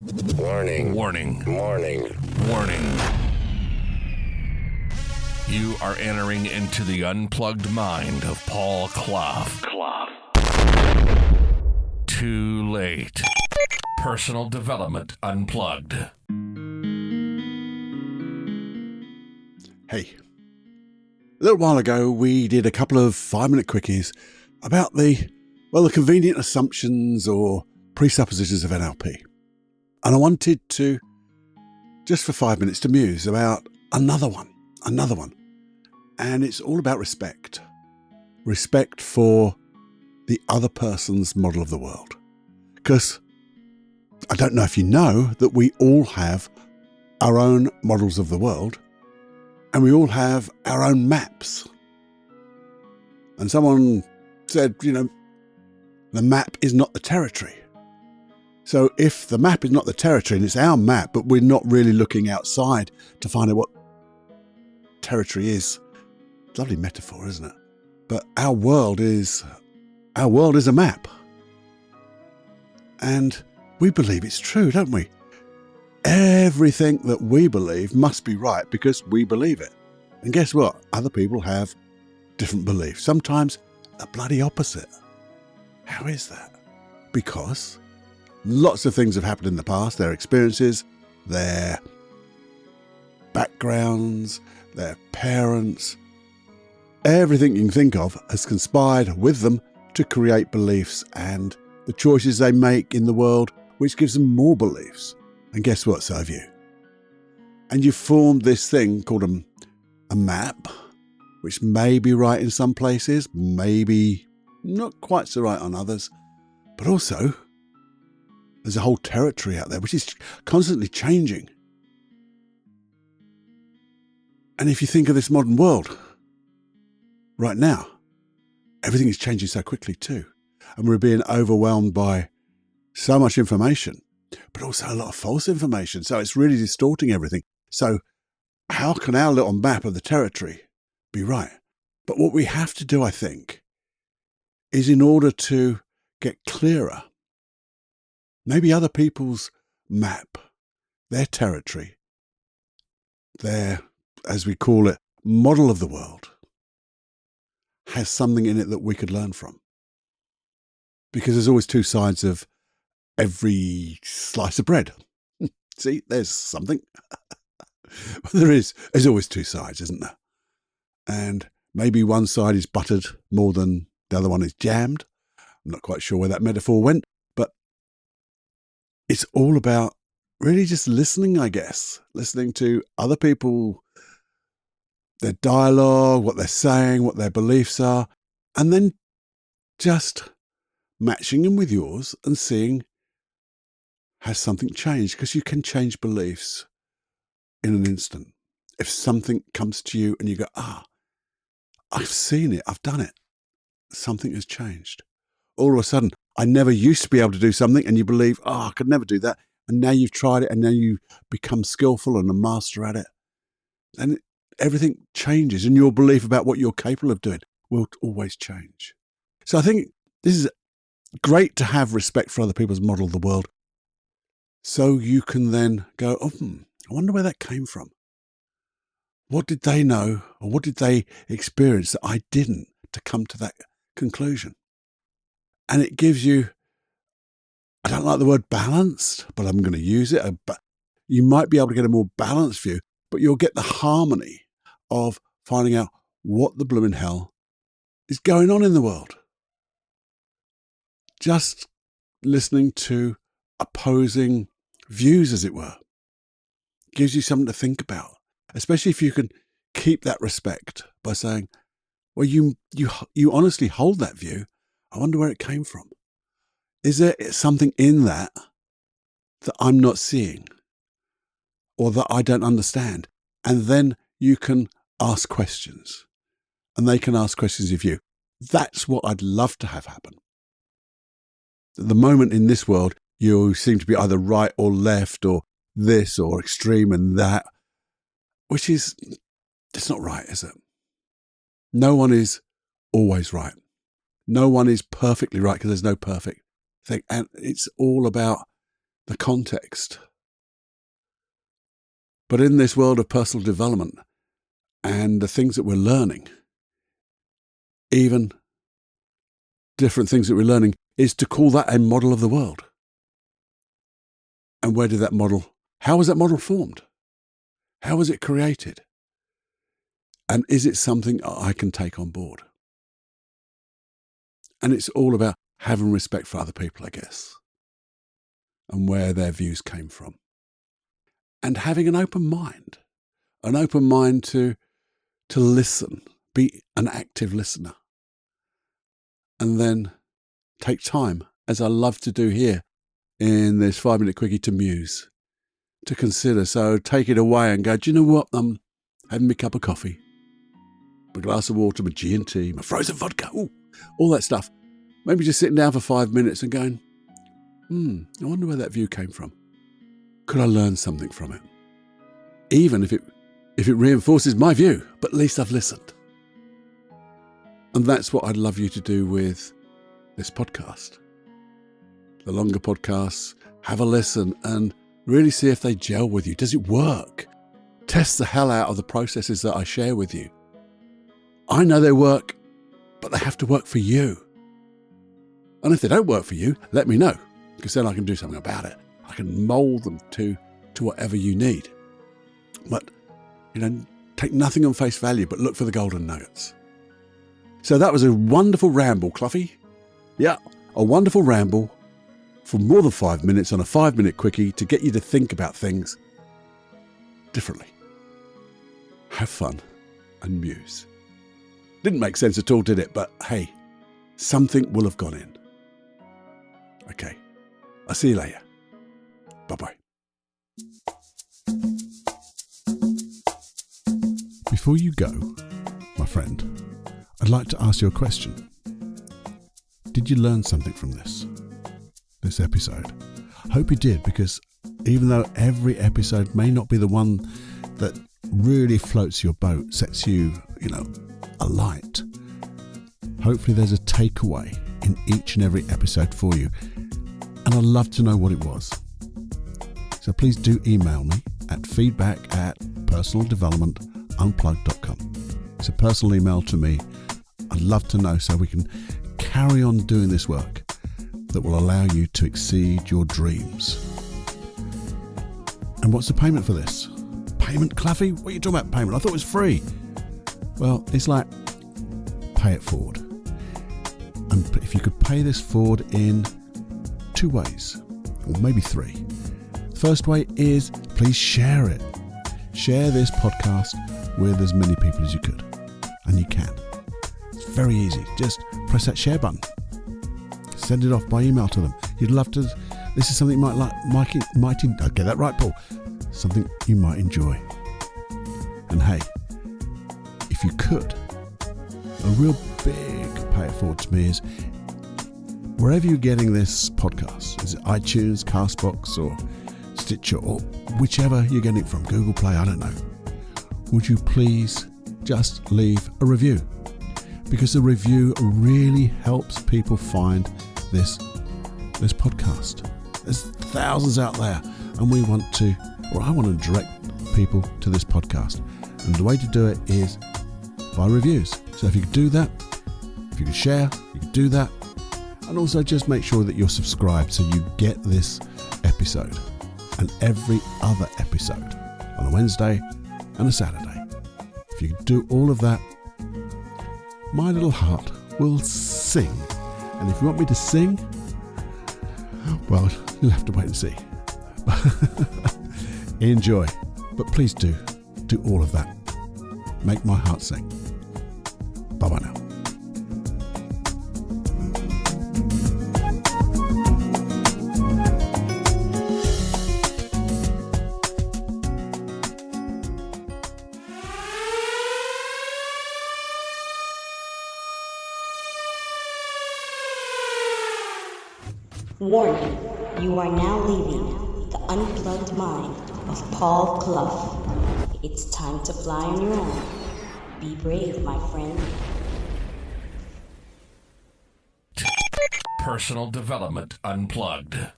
Warning. Warning. Warning. Warning. You are entering into the unplugged mind of Paul Clough. Too late. Personal Development Unplugged. Hey, a little while ago we did a couple of 5-minute quickies about the convenient assumptions or presuppositions of NLP. And I wanted to, just for 5 minutes, to muse about another one. And it's all about respect. Respect for the other person's model of the world. Because I don't know if you know that we all have our own models of the world and we all have our own maps. And someone said, the map is not the territory. So if the map is not the territory and it's our map, but we're not really looking outside to find out what territory is, lovely metaphor, isn't it? But our world is a map. And we believe it's true, don't we? Everything that we believe must be right because we believe it. And guess what? Other people have different beliefs. Sometimes the bloody opposite. How is that? Because lots of things have happened in the past, their experiences, their backgrounds, their parents, everything you can think of has conspired with them to create beliefs and the choices they make in the world, which gives them more beliefs. And guess what? So have you. And you formed this thing called a map, which may be right in some places, maybe not quite so right on others, but also there's a whole territory out there which is constantly changing. And if you think of this modern world, right now, everything is changing so quickly too. And we're being overwhelmed by so much information, but also a lot of false information. So it's really distorting everything. So how can our little map of the territory be right? But what we have to do, I think, is in order to get clearer, maybe other people's map, their territory, their, as we call it, model of the world, has something in it that we could learn from. Because there's always two sides of every slice of bread. See, there's something. There's always two sides, isn't there? And maybe one side is buttered more than the other one is jammed. I'm not quite sure where that metaphor went, but it's all about really just listening, I guess. Listening to other people, their dialogue, what they're saying, what their beliefs are, and then just matching them with yours and seeing, has something changed? Because you can change beliefs in an instant. If something comes to you and you go, I've seen it, I've done it, something has changed. All of a sudden, I never used to be able to do something, and you believe, I could never do that. And now you've tried it, and now you become skillful and a master at it. And everything changes, and your belief about what you're capable of doing will always change. So I think this is great to have respect for other people's model of the world. So you can then go, I wonder where that came from. What did they know, or what did they experience that I didn't, to come to that conclusion? And it gives you, I don't like the word balanced, but I'm going to use it. But you might be able to get a more balanced view, but you'll get the harmony of finding out what the blooming hell is going on in the world. Just listening to opposing views, as it were, gives you something to think about, especially if you can keep that respect by saying, well, you honestly hold that view. I wonder where it came from. Is there something in that I'm not seeing or that I don't understand? And then you can ask questions and they can ask questions of you. That's what I'd love to have happen. At the moment in this world, you seem to be either right or left or this or extreme and that, which is, it's not right, is it? No one is always right. No one is perfectly right because there's no perfect thing. And it's all about the context. But in this world of personal development and the things that we're learning, even different things that we're learning, is to call that a model of the world. And how was that model formed? How was it created? And is it something I can take on board? And it's all about having respect for other people, I guess, and where their views came from. And having an open mind to listen, be an active listener. And then take time, as I love to do here in this 5-minute quickie, to muse, to consider. So take it away and go, do you know what? I'm having my cup of coffee, my glass of water, my G&T, my frozen vodka, all that stuff. Maybe just sitting down for 5 minutes and going, I wonder where that view came from. Could I learn something from it? Even if it reinforces my view, but at least I've listened. And that's what I'd love you to do with this podcast. The longer podcasts, have a listen and really see if they gel with you. Does it work? Test the hell out of the processes that I share with you. I know they work, but they have to work for you. And if they don't work for you, let me know, because then I can do something about it. I can mold them to whatever you need. But, take nothing on face value, but look for the golden nuggets. So that was a wonderful ramble, Cluffy. Yeah, a wonderful ramble for more than 5 minutes on a 5-minute quickie to get you to think about things differently. Have fun and muse. Didn't make sense at all, did it? But hey, something will have gone in. Okay, I'll see you later. Bye-bye. Before you go, my friend, I'd like to ask you a question. Did you learn something from this episode? I hope you did, because even though every episode may not be the one that really floats your boat, sets you, alight, hopefully there's a takeaway in each and every episode for you. And I'd love to know what it was. So please do email me at feedback@personaldevelopmentunplugged.com. It's a personal email to me. I'd love to know so we can carry on doing this work that will allow you to exceed your dreams. And what's the payment for this? Payment, Cluffy? What are you talking about, payment? I thought it was free. Well, it's like pay it forward. And if you could pay this forward in 2 ways, or maybe 3. The first way is please share it. Share this podcast with as many people as you could. And you can. It's very easy. Just press that share button. Send it off by email to them. You'd love to. This is something you might I'll get that right, Paul. Something you might enjoy. And hey, if you could, a real big pay it forward to me is wherever you're getting this podcast, is it iTunes, Castbox, or Stitcher, or whichever you're getting it from, Google Play, I don't know. Would you please just leave a review? Because the review really helps people find this podcast. There's thousands out there, and I want to direct people to this podcast. And the way to do it is by reviews. So if you could do that, if you could share, you could do that. And also just make sure that you're subscribed so you get this episode and every other episode on a Wednesday and a Saturday. If you could do all of that, my little heart will sing. And if you want me to sing, well, you'll have to wait and see. Enjoy. But please do all of that. Make my heart sing. Bye-bye now. Warning, you are now leaving the unplugged mind of Paul Clough. It's time to fly on your own. Be brave, my friend. Personal Development Unplugged.